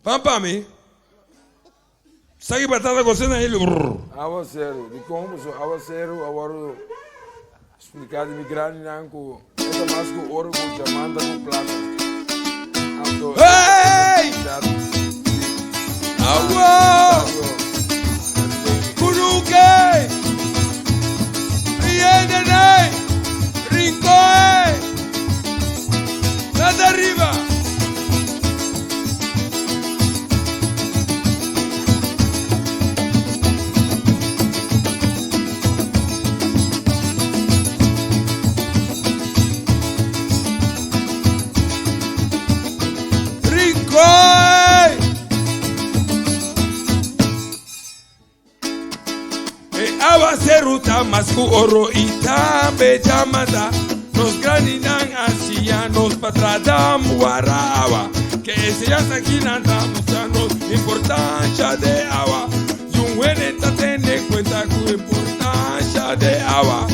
Pampami. Sagi batata cocina ele. Awa zero. De como so awa zero agora explicar de migrante nanco. Essa mais com ouro com chamanda com plata. Hey! Awa! Kuruke! Rienene! Rincoe! Nada arriba! Awa seruta masku oro itambe jamada nos graninan asia nos patradam warawa que ese ya sakinanda musanos importancia de agua y un buen tener cuenta con importancia de agua.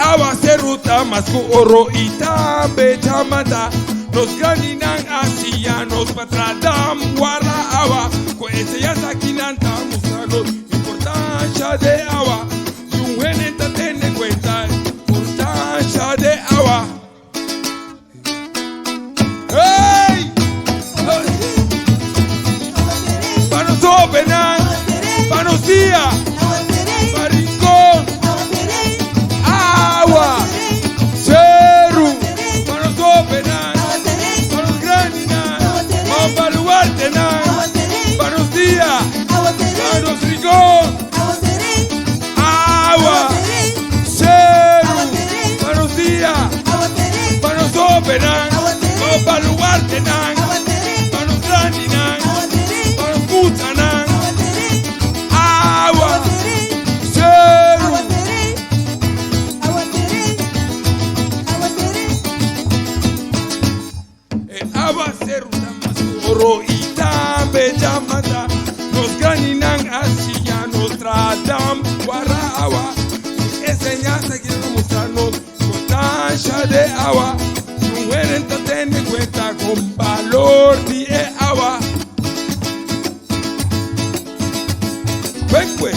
Awa seruta masku oro itambe jamada nos graninan asia nos patradam wara awa ko ese ya sakinanta musanos importancia de agua y un buen tener cuenta importancia de agua. Hey! Panos openan, panos día, baricón. Agua, cero, panos openan, panos graninan, mampaluartenan, panos día, panos rigón. Agua, cero, panos día, panos openan, mampaluartenan, panos graninan, panos putanan. Agua, cero. Awa seruta masku oro itambe jamada nos graninan asia nos tradam wara awa enseñanza que nos mostrarnos importancia de agua un buen tener cuenta con valor de agua. Bekwe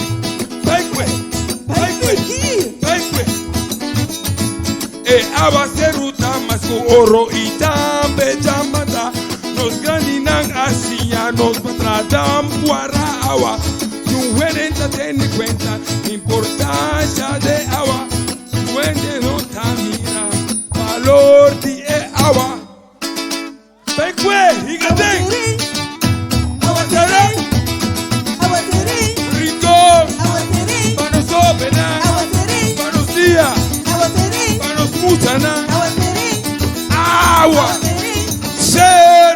awa seruta masku oro itambe jamada nos graninan asia nos patradam wara agua y un buen tener cuenta importancia de agua duende no tamira valor de agua. Bekwe higaten awatere rico panos openan panos día panos mutanan agua ser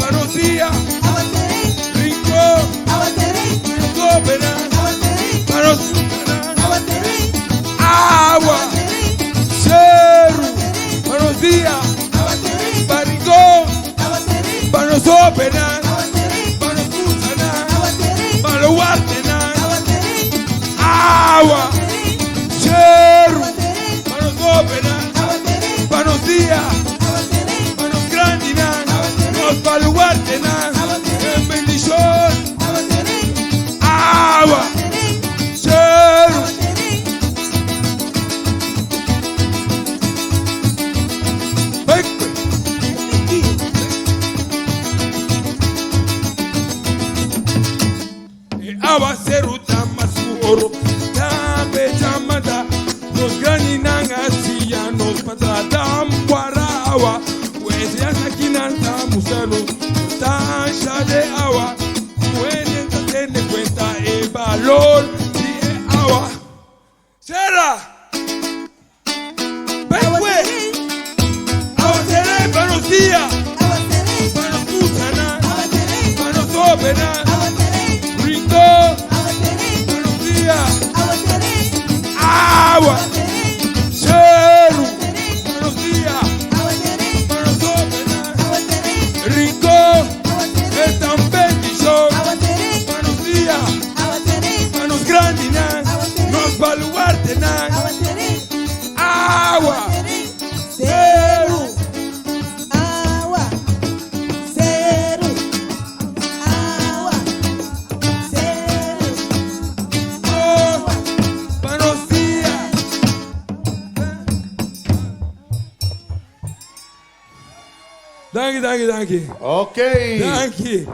panos día rico panos openan panos mutanan agua ser panos día baricón panos openan panos mutanan panos guartenan agua ser panos openan panos día panos graninan nos paluartenan en bendición agua ser awa seruta masku oro tambe jamada nos graninan asia nos patradam wara awa pues ya sakinanta musanos tansha de agua pueden tener cuenta el valor de agua. Será Bekwe awa seré panos día panos putana panos opena rico panos día agua cero panos día panos openan rico están bendición panos día panos grandinan nos baluarte Dank je. Oké. Dank je.